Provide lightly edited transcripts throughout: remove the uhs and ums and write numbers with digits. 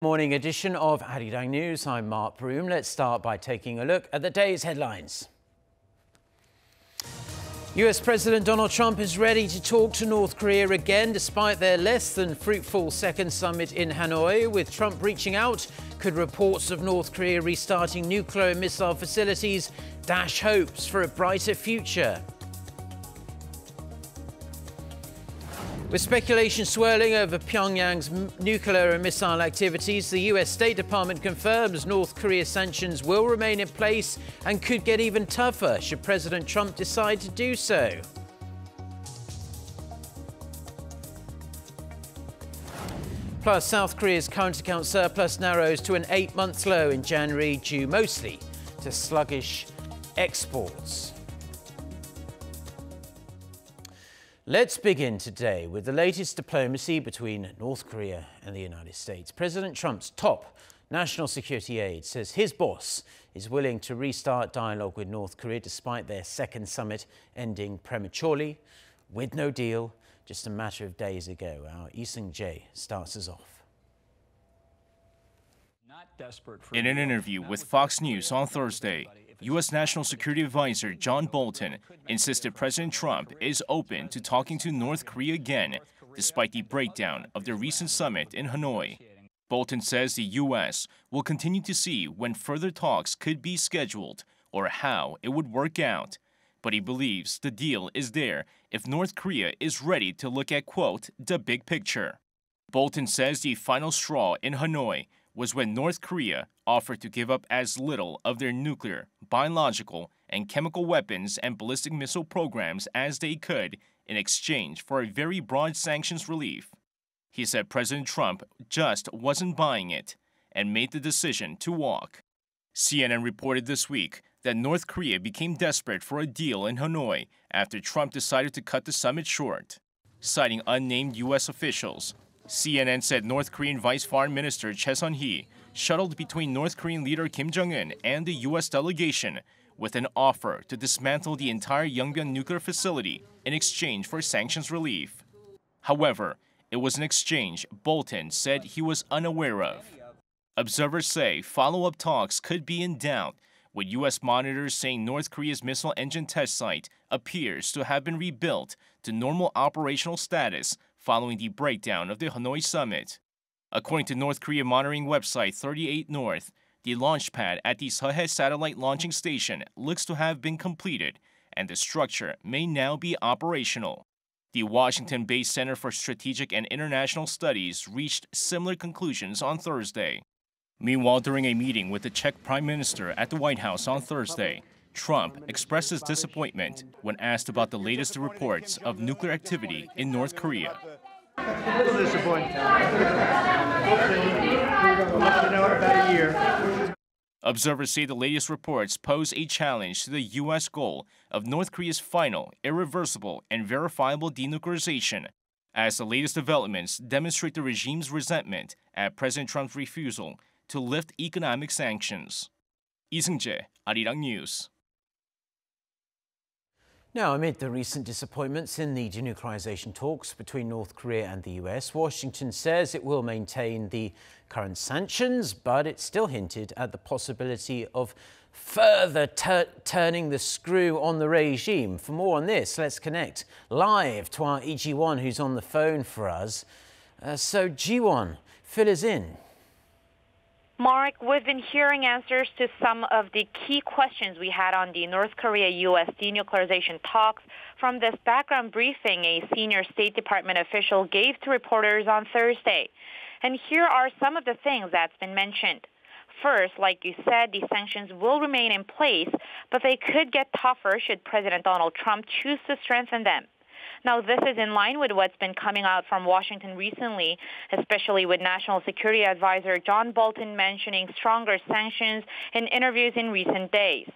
Morning edition of Arirang News. I'm Mark Broom. Let's start by taking a look at the day's headlines. US President Donald Trump is ready to talk to North Korea again despite their less than fruitful second summit in Hanoi. With Trump reaching out, could reports of North Korea restarting nuclear and missile facilities dash hopes for a brighter future? With speculation swirling over Pyongyang's nuclear and missile activities, the US State Department confirms North Korea sanctions will remain in place and could get even tougher should President Trump decide to do so. Plus, South Korea's current account surplus narrows to an 8-month low in January, due mostly to sluggish exports. Let's begin today with the latest diplomacy between North Korea and the United States. President Trump's top national security aide says his boss is willing to restart dialogue with North Korea despite their second summit ending prematurely with no deal just a matter of days ago. Our Lee starts us off. In an interview with Fox News on Thursday, U.S. National Security Advisor John Bolton insisted President Trump is open to talking to North Korea again, despite the breakdown of the recent summit in Hanoi. Bolton says the U.S. will continue to see when further talks could be scheduled or how it would work out. But he believes the deal is there if North Korea is ready to look at, quote, the big picture. Bolton says the final straw in Hanoi was when North Korea offered to give up as little of their nuclear, biological, and chemical weapons and ballistic missile programs as they could in exchange for a very broad sanctions relief. He said President Trump just wasn't buying it and made the decision to walk. CNN reported this week that North Korea became desperate for a deal in Hanoi after Trump decided to cut the summit short. Citing unnamed U.S. officials, CNN said North Korean Vice Foreign Minister Choi Sun-hee shuttled between North Korean leader Kim Jong-un and the U.S. delegation with an offer to dismantle the entire Geumgangsan nuclear facility in exchange for sanctions relief. However, it was an exchange Bolton said he was unaware of. Observers say follow-up talks could be in doubt, with U.S. monitors saying North Korea's missile engine test site appears to have been rebuilt to normal operational status following the breakdown of the Hanoi summit. According to North Korea monitoring website 38 North, the launch pad at the Seohae satellite launching station looks to have been completed, and the structure may now be operational. The Washington-based Center for Strategic and International Studies reached similar conclusions on Thursday. Meanwhile, during a meeting with the Czech Prime Minister at the White House on Thursday, Trump expressed his disappointment when asked about the latest reports of nuclear activity in North Korea. A little disappointed. We'll let you know in about a year. Observers say the latest reports pose a challenge to the U.S. goal of North Korea's final, irreversible, and verifiable denuclearization, as the latest developments demonstrate the regime's resentment at President Trump's refusal to lift economic sanctions. Lee, Arirang News. Now, amid the recent disappointments in the denuclearization talks between North Korea and the US, Washington says it will maintain the current sanctions, but it still hinted at the possibility of further turning the screw on the regime. For more on this, let's connect live to our Ji-won, who's on the phone for us. So, Ji-won, fill us in. Mark, we've been hearing answers to some of the key questions we had on the North Korea-U.S. denuclearization talks from this background briefing a senior State Department official gave to reporters on Thursday. And here are some of the things that's been mentioned. First, like you said, the sanctions will remain in place, but they could get tougher should President Donald Trump choose to strengthen them. Now, this is in line with what's been coming out from Washington recently, especially with National Security Advisor John Bolton mentioning stronger sanctions in interviews in recent days.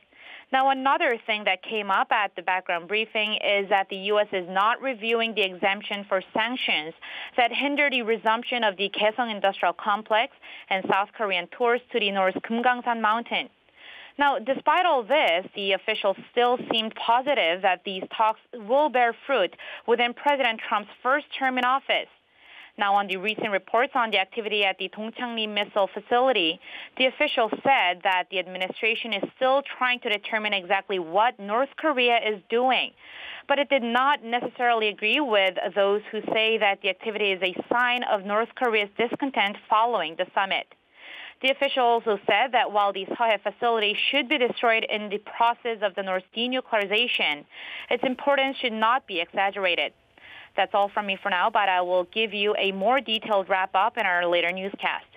Now, another thing that came up at the background briefing is that the U.S. is not reviewing the exemption for sanctions that hinder the resumption of the Kaesong Industrial Complex and South Korean tours to the North Geumgangsan mountain. Now, despite all this, the officials still seemed positive that these talks will bear fruit within President Trump's first term in office. Now, on the recent reports on the activity at the Dongchangli missile facility, the official said that the administration is still trying to determine exactly what North Korea is doing. But it did not necessarily agree with those who say that the activity is a sign of North Korea's discontent following the summit. The official also said that while the Seohae facility should be destroyed in the process of the North denuclearization, its importance should not be exaggerated. That's all from me for now, but I will give you a more detailed wrap-up in our later newscast.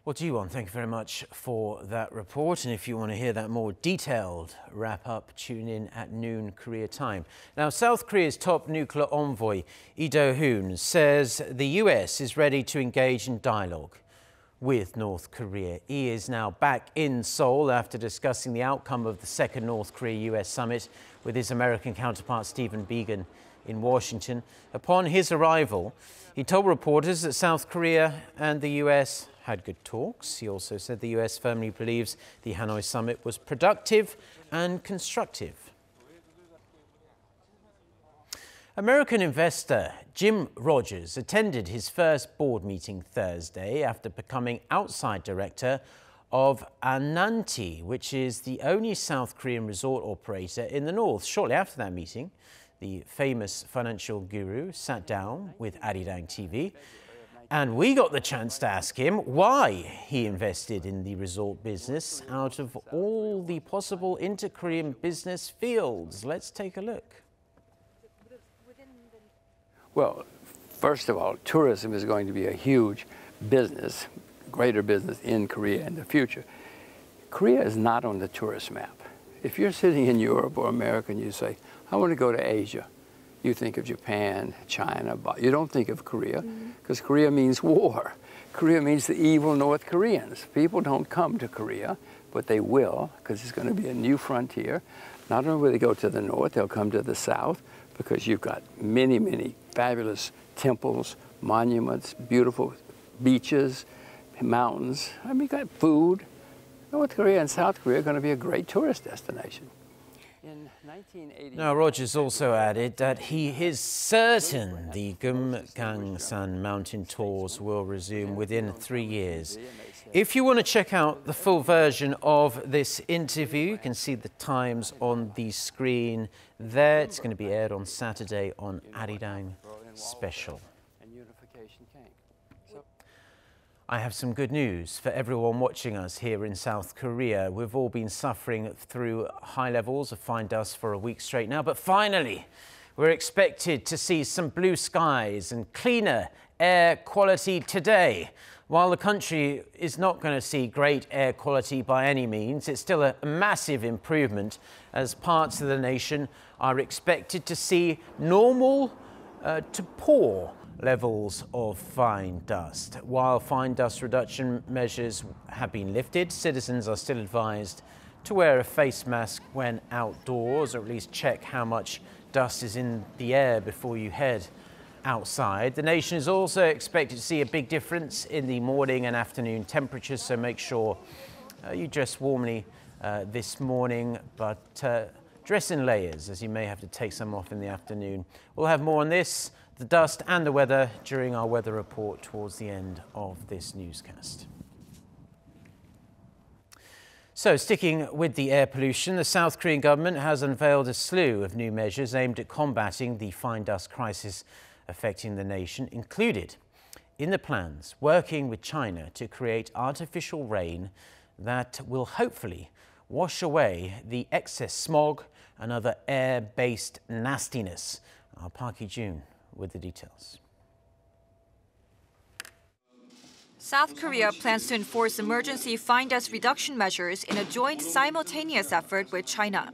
Well, Ji-won, thank you very much for that report. And if you want to hear that more detailed wrap-up, tune in at noon Korea time. Now, South Korea's top nuclear envoy, Lee Do-hoon, says the US is ready to engage in dialogue with North Korea. He is now back in Seoul after discussing the outcome of the second North Korea-US summit with his American counterpart Stephen Biegun in Washington. Upon his arrival, he told reporters that South Korea and the US had good talks. He also said the US firmly believes the Hanoi summit was productive and constructive. American investor Jim Rogers attended his first board meeting Thursday after becoming outside director of Ananti, which is the only South Korean resort operator in the north. Shortly after that meeting, the famous financial guru sat down with Arirang TV, and we got the chance to ask him why he invested in the resort business out of all the possible inter-Korean business fields. Let's take a look. Well, first of all, tourism is going to be a huge business, greater business in Korea in the future. Korea is not on the tourist map. If you're sitting in Europe or America and you say, I want to go to Asia, you think of Japan, China, but you don't think of Korea, because Korea means war. Korea means the evil North Koreans. People don't come to Korea, but they will, because it's going to be a new frontier. Not only will they go to the north, they'll come to the south, because you've got many, many fabulous temples, monuments, beautiful beaches, mountains. I mean, you've got food. North Korea and South Korea are going to be a great tourist destination. Now, Rogers also added that he is certain the Geumgangsan mountain tours will resume within 3 years. If you want to check out the full version of this interview, you can see the times on the screen there. It's going to be aired on Saturday on Arirang Special. I have some good news for everyone watching us here in South Korea. We've all been suffering through high levels of fine dust for a week straight now, but finally, we're expected to see some blue skies and cleaner air quality today. While the country is not going to see great air quality by any means, it's still a massive improvement as parts of the nation are expected to see normal to poor levels of fine dust. While fine dust reduction measures have been lifted, citizens are still advised to wear a face mask when outdoors, or at least check how much dust is in the air before you head outside. The nation is also expected to see a big difference in the morning and afternoon temperatures, so make sure you dress warmly this morning, but dress in layers, as you may have to take some off in the afternoon. We'll have more on this, the dust and the weather, during our weather report towards the end of this newscast. So, sticking with the air pollution, the South Korean government has unveiled a slew of new measures aimed at combating the fine dust crisis affecting the nation, included in the plans working with China to create artificial rain that will hopefully wash away the excess smog and other air-based nastiness. Our Park Hee-jun with the details. South Korea plans to enforce emergency fine dust reduction measures in a joint simultaneous effort with China.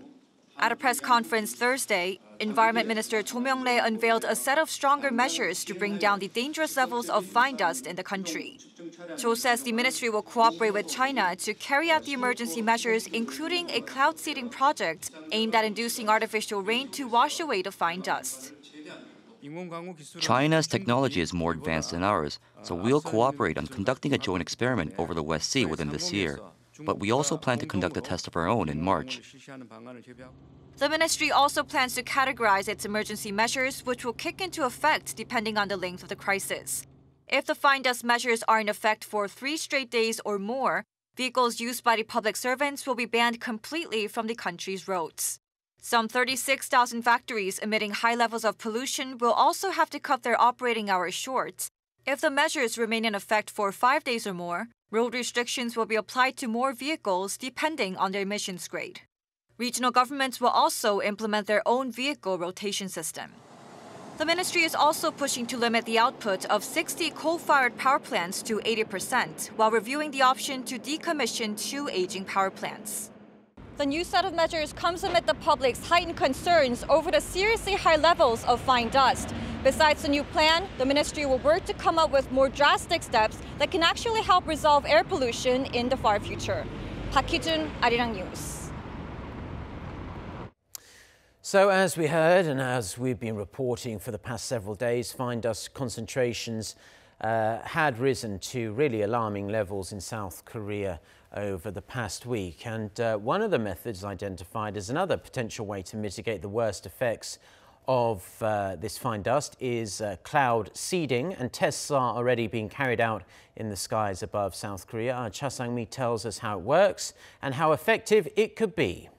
At a press conference Thursday, Environment Minister Cho Myung-rae unveiled a set of stronger measures to bring down the dangerous levels of fine dust in the country. Cho says the ministry will cooperate with China to carry out the emergency measures, including a cloud seeding project aimed at inducing artificial rain to wash away the fine dust. China's technology is more advanced than ours, so we'll cooperate on conducting a joint experiment over the West Sea within this year. but we also plan to conduct a test of our own in March. The ministry also plans to categorize its emergency measures, which will kick into effect depending on the length of the crisis. If the fine dust measures are in effect for 3 straight days or more, vehicles used by the public servants will be banned completely from the country's roads. Some 36,000 factories emitting high levels of pollution will also have to cut their operating hours short. If the measures remain in effect for 5 days or more, road restrictions will be applied to more vehicles depending on their emissions grade. Regional governments will also implement their own vehicle rotation system. The ministry is also pushing to limit the output of 60 coal-fired power plants to 80%, while reviewing the option to decommission 2 aging power plants. The new set of measures comes amid the public's heightened concerns over the seriously high levels of fine dust. Besides the new plan, the ministry will work to come up with more drastic steps that can actually help resolve air pollution in the far future. Park Hee-jun, Arirang News. So as we heard and as we've been reporting for the past several days, fine dust concentrations had risen to really alarming levels in South Korea over the past week. And one of the methods identified as another potential way to mitigate the worst effects of this fine dust is cloud seeding, and tests are already being carried out in the skies above South Korea. Our Cha Sang-mi tells us how it works and how effective it could be.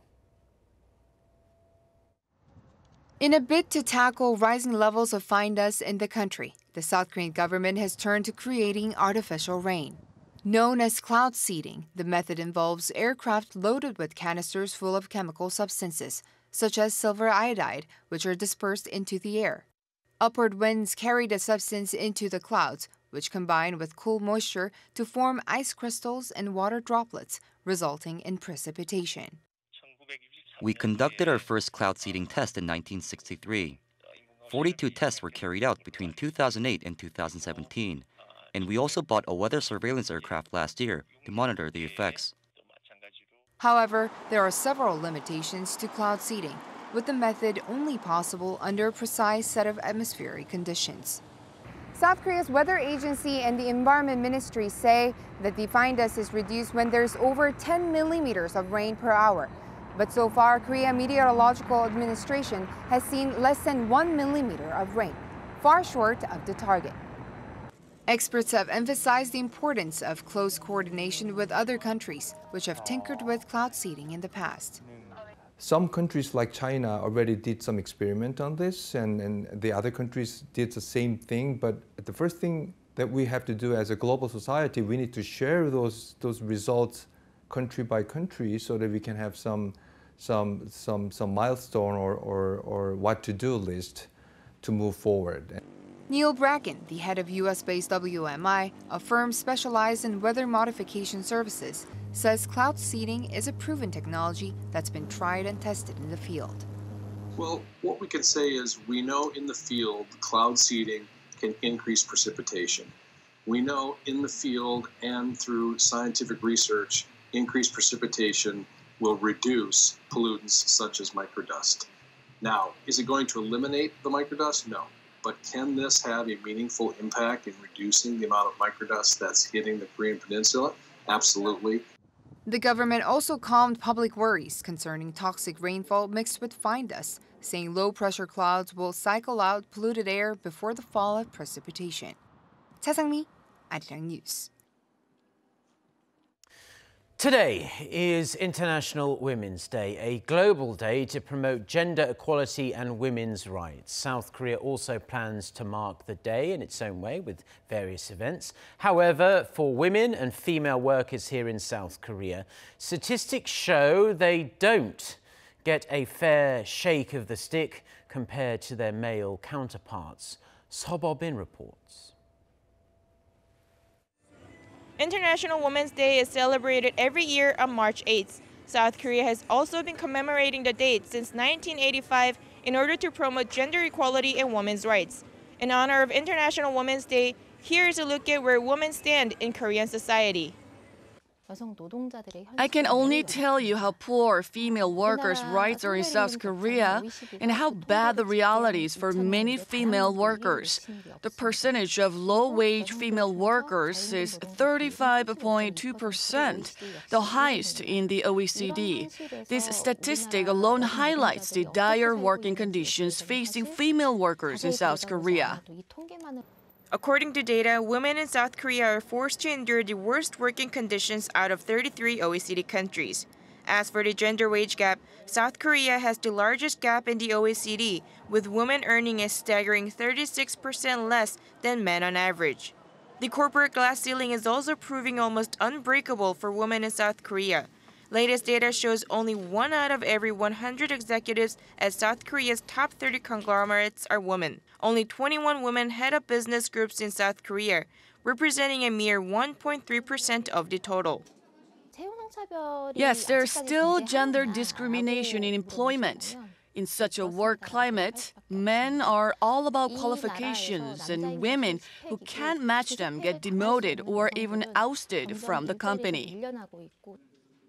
In a bid to tackle rising levels of fine dust in the country, the South Korean government has turned to creating artificial rain. Known as cloud seeding, the method involves aircraft loaded with canisters full of chemical substances, such as silver iodide, which are dispersed into the air. Upward winds carry the substance into the clouds, which combine with cool moisture to form ice crystals and water droplets, resulting in precipitation. We conducted our first cloud seeding test in 1963. 42 tests were carried out between 2008 and 2017, and we also bought a weather surveillance aircraft last year to monitor the effects. However, there are several limitations to cloud seeding, with the method only possible under a precise set of atmospheric conditions. South Korea's weather agency and the Environment Ministry say that the fine dust is reduced when there's over 10 millimeters of rain per hour. But so far, Korea Meteorological Administration has seen less than 1 millimeter of rain, far short of the target. Experts have emphasized the importance of close coordination with other countries, which have tinkered with cloud seeding in the past. Some countries like China already did some experiment on this, and the other countries did the same thing. But the first thing that we have to do as a global society, we need to share those results country by country so that we can have some milestone or what-to-do list to move forward. Neil Bracken, the head of US-based WMI, a firm specialized in weather modification services, says cloud seeding is a proven technology that's been tried and tested in the field. Well, what we can say is we know in the field cloud seeding can increase precipitation. We know in the field and through scientific research, increased precipitation will reduce pollutants such as microdust. Now, is it going to eliminate the microdust? No. But can this have a meaningful impact in reducing the amount of microdust that's hitting the Korean Peninsula? Absolutely. The government also calmed public worries concerning toxic rainfall mixed with fine dust, saying low-pressure clouds will cycle out polluted air before the fall of precipitation. Cha Sang-mi, Arirang News. Today is International Women's Day, a global day to promote gender equality and women's rights. South Korea also plans to mark the day in its own way with various events. However, for women and female workers here in South Korea, statistics show they don't get a fair shake of the stick compared to their male counterparts. So Bo-bin reports. International Women's Day is celebrated every year on March 8th. South Korea has also been commemorating the date since 1985 in order to promote gender equality and women's rights. In honor of International Women's Day, here is a look at where women stand in Korean society. I can only tell you how poor female workers' rights are in South Korea and how bad the reality is for many female workers. The percentage of low-wage female workers is 35.2%, the highest in the OECD. This statistic alone highlights the dire working conditions facing female workers in South Korea. According to data, women in South Korea are forced to endure the worst working conditions out of 33 OECD countries. As for the gender wage gap, South Korea has the largest gap in the OECD, with women earning a staggering 36% less than men on average. The corporate glass ceiling is also proving almost unbreakable for women in South Korea. Latest data shows only 1 out of every 100 executives at South Korea's top 30 conglomerates are women. Only 21 women head up business groups in South Korea, representing a mere 1.3% of the total. Yes, there's still gender discrimination in employment. In such a work climate, men are all about qualifications, and women who can't match them get demoted or even ousted from the company.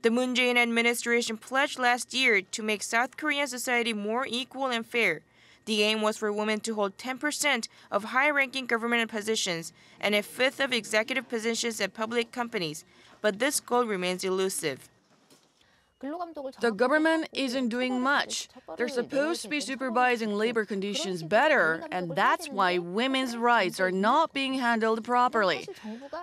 The Moon Jae-in administration pledged last year to make South Korean society more equal and fair. The aim was for women to hold 10% of high-ranking government positions and a fifth of executive positions at public companies, but this goal remains elusive. The government isn't doing much. They're supposed to be supervising labor conditions better, and that's why women's rights are not being handled properly.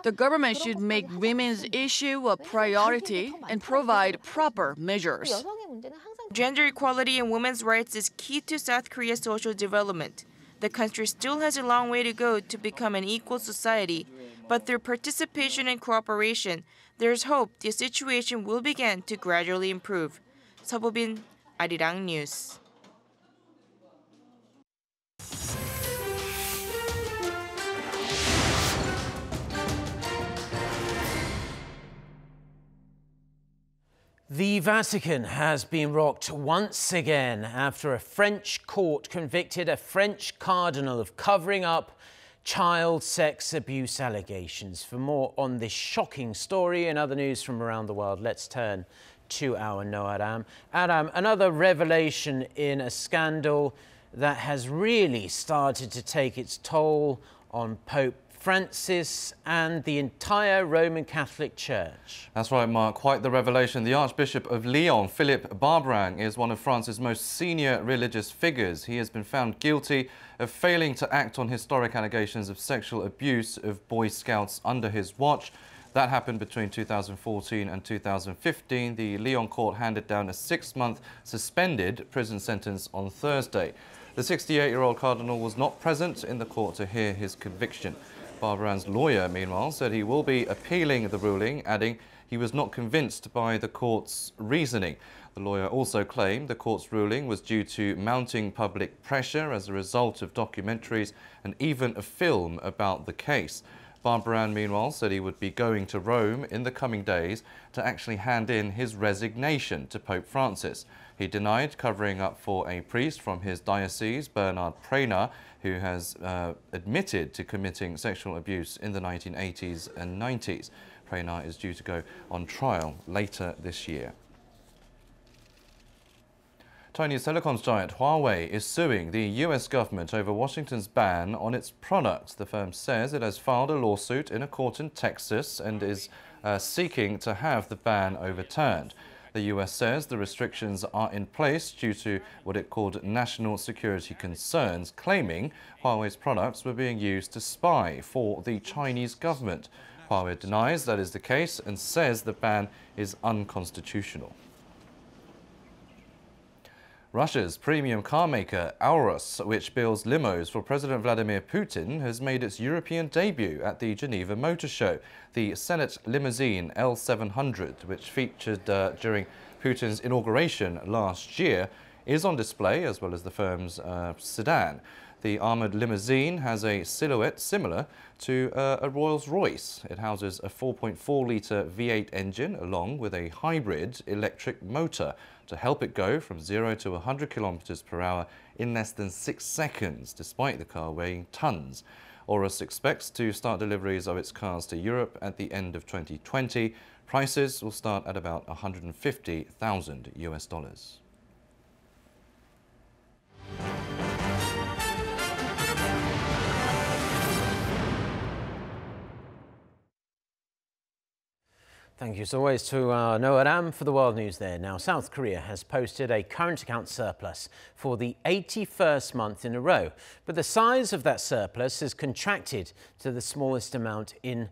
The government should make women's issue a priority and provide proper measures. Gender equality and women's rights is key to South Korea's social development. The country still has a long way to go to become an equal society, but through participation and cooperation, there's hope the situation will begin to gradually improve. 서보빈, Arirang News. The Vatican has been rocked once again after a French court convicted a French cardinal of covering up child sex abuse allegations. For more on this shocking story and other news from around the world, let's turn to our Noam. Adam, another revelation in a scandal that has really started to take its toll on Pope Francis and the entire Roman Catholic Church. That's right, Mark. Quite the revelation. The Archbishop of Lyon, Philippe Barberang, is one of France's most senior religious figures. He has been found guilty of failing to act on historic allegations of sexual abuse of Boy Scouts under his watch. That happened between 2014 and 2015. The Lyon court handed down a 6-month suspended prison sentence on Thursday. The 68-year-old cardinal was not present in the court to hear his conviction. Barberang's lawyer, meanwhile, said he will be appealing the ruling, adding he was not convinced by the court's reasoning. The lawyer also claimed the court's ruling was due to mounting public pressure as a result of documentaries and even a film about the case. Barberang, meanwhile, said he would be going to Rome in the coming days to actually hand in his resignation to Pope Francis. He denied covering up for a priest from his diocese, Bernard Prainer, who has admitted to committing sexual abuse in the 1980s and 90s. Prainer is due to go on trial later this year. Chinese telecoms giant Huawei is suing the US government over Washington's ban on its products. The firm says it has filed a lawsuit in a court in Texas and is seeking to have the ban overturned. The US says the restrictions are in place due to what it called national security concerns, claiming Huawei's products were being used to spy for the Chinese government. Huawei denies that is the case and says the ban is unconstitutional. Russia's premium car maker Aurus, which builds limos for President Vladimir Putin, has made its European debut at the Geneva Motor Show. The Senate limousine L700, which featured during Putin's inauguration last year, is on display, as well as the firm's sedan. The armoured limousine has a silhouette similar to a Rolls-Royce. It houses a 4.4-litre V8 engine along with a hybrid electric motor to help it go from 0 to 100 kilometers per hour in less than 6 seconds, despite the car weighing tons. Aurus expects to start deliveries of its cars to Europe at the end of 2020. Prices will start at about $150,000. Thank you as always to Noah Ram for the world news there. Now, South Korea has posted a current account surplus for the 81st month in a row, but the size of that surplus has contracted to the smallest amount in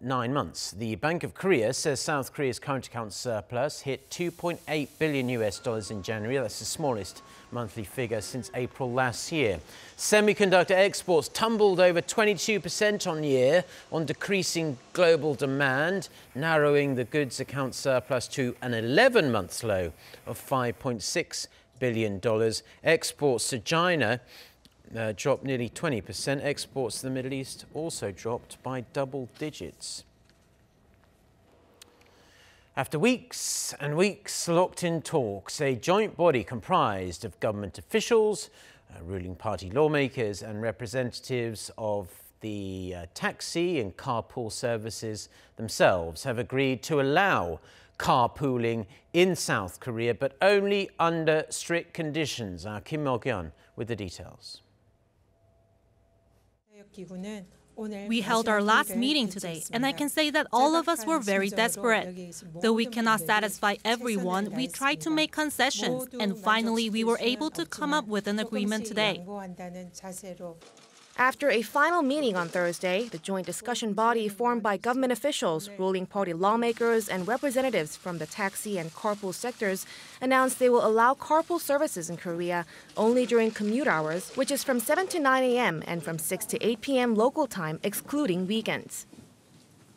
9 months. The Bank of Korea says South Korea's current account surplus hit $2.8 billion in January. That's the smallest monthly figure since April last year. Semiconductor exports tumbled over 22% on year on decreasing global demand, narrowing the goods account surplus to an 11-month low of $5.6 billion. Exports to China dropped nearly 20%. Exports to the Middle East also dropped by double digits. After weeks and weeks locked in talks, a joint body comprised of government officials, ruling party lawmakers and representatives of the taxi and carpool services themselves have agreed to allow carpooling in South Korea, but only under strict conditions. Kim Mok-yeon with the details. We held our last meeting today, and I can say that all of us were very desperate. Though we cannot satisfy everyone, we tried to make concessions, and finally we were able to come up with an agreement today. After a final meeting on Thursday, the joint discussion body formed by government officials, ruling party lawmakers, and representatives from the taxi and carpool sectors announced they will allow carpool services in Korea only during commute hours, which is from 7 to 9 a.m. and from 6 to 8 p.m. local time, excluding weekends.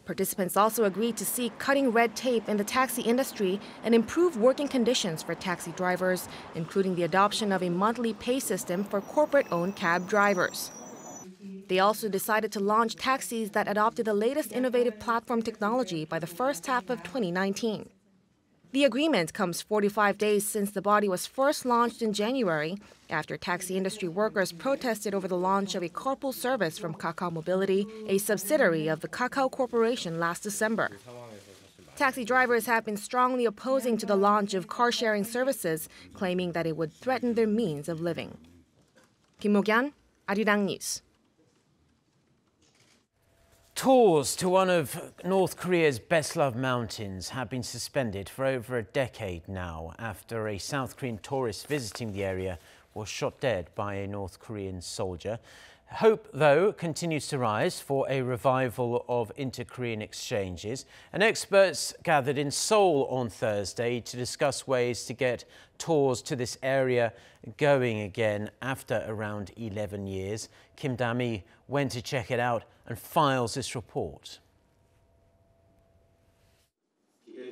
Participants also agreed to see cutting red tape in the taxi industry and improve working conditions for taxi drivers, including the adoption of a monthly pay system for corporate-owned cab drivers. They also decided to launch taxis that adopted the latest innovative platform technology by the first half of 2019. The agreement comes 45 days since the body was first launched in January, after taxi industry workers protested over the launch of a carpool service from Kakao Mobility, a subsidiary of the Kakao Corporation, last December. Taxi drivers have been strongly opposing to the launch of car-sharing services, claiming that it would threaten their means of living. Kim Mok-yeon, Arirang News. Tours to one of North Korea's best-loved mountains have been suspended for over a decade now after a South Korean tourist visiting the area was shot dead by a North Korean soldier. Hope, though, continues to rise for a revival of inter-Korean exchanges, and experts gathered in Seoul on Thursday to discuss ways to get tours to this area going again after around 11 years. Kim Da-mi went to check it out and files this report.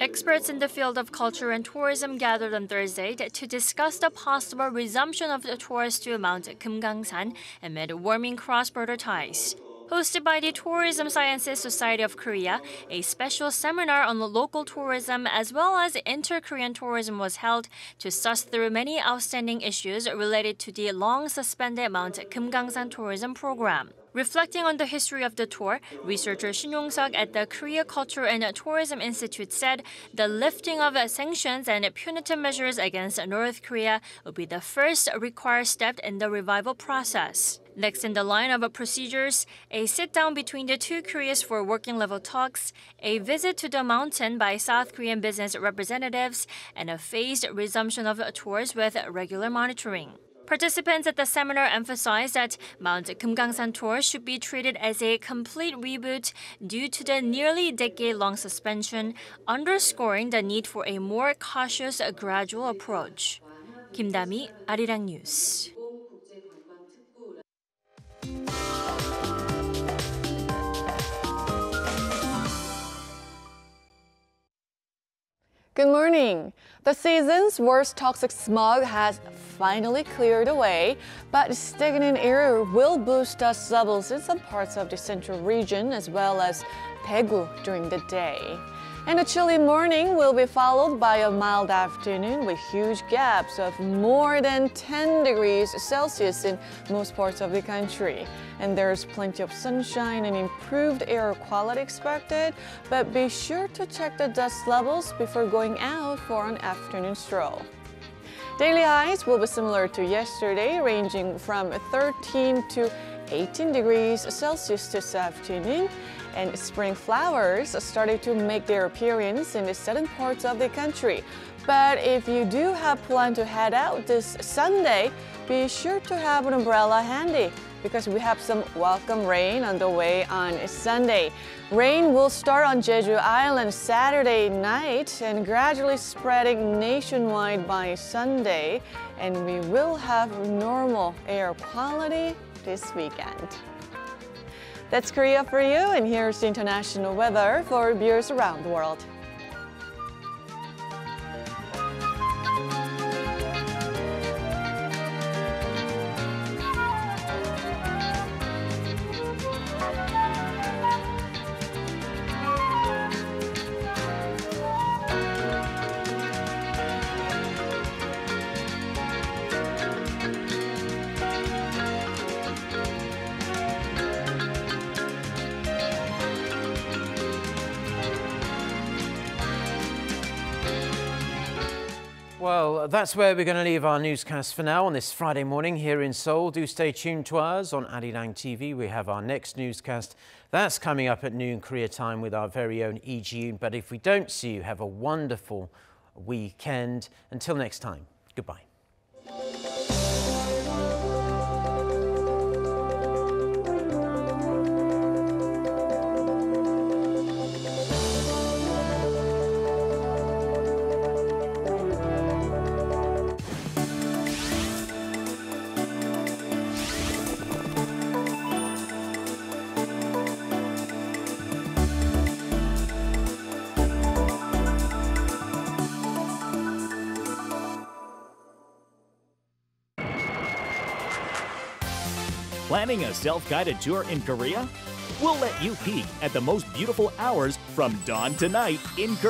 Experts in the field of culture and tourism gathered on Thursday to discuss the possible resumption of the tours to Mount Geumgangsan amid warming cross-border ties. Hosted by the Tourism Sciences Society of Korea, a special seminar on local tourism as well as inter-Korean tourism was held to suss through many outstanding issues related to the long-suspended Mount Geumgangsan tourism program. Reflecting on the history of the tour, researcher Shin Yong-seok at the Korea Culture and Tourism Institute said the lifting of sanctions and punitive measures against North Korea will be the first required step in the revival process. Next in the line of procedures, a sit-down between the two Koreas for working-level talks, a visit to the mountain by South Korean business representatives, and a phased resumption of tours with regular monitoring. Participants at the seminar emphasized that Mount Geumgangsan tour should be treated as a complete reboot due to the nearly decade-long suspension, underscoring the need for a more cautious, gradual approach. Kim Da-mi, Arirang News. Good morning. The season's worst toxic smog has finally cleared away, but stagnant air will boost dust levels in some parts of the central region as well as Daegu during the day. And a chilly morning will be followed by a mild afternoon with huge gaps of more than 10 degrees Celsius in most parts of the country. And there's plenty of sunshine and improved air quality expected, but be sure to check the dust levels before going out for an afternoon stroll. Daily highs will be similar to yesterday, ranging from 13 to 18 degrees Celsius this afternoon. And spring flowers started to make their appearance in the southern parts of the country. But if you do have plan to head out this Sunday, be sure to have an umbrella handy because we have some welcome rain on the way on Sunday. Rain will start on Jeju Island Saturday night and gradually spreading nationwide by Sunday. And we will have normal air quality this weekend. That's Korea for you, and here's the international weather for viewers around the world. Well, that's where we're going to leave our newscast for now on this Friday morning here in Seoul. Do stay tuned to us on Arirang TV. We have our next newscast. That's coming up at noon Korea time with our very own Lee Ji-yoon. But if we don't see you, have a wonderful weekend. Until next time, goodbye. Planning a self-guided tour in Korea? We'll let you peek at the most beautiful hours from dawn to night in Korea.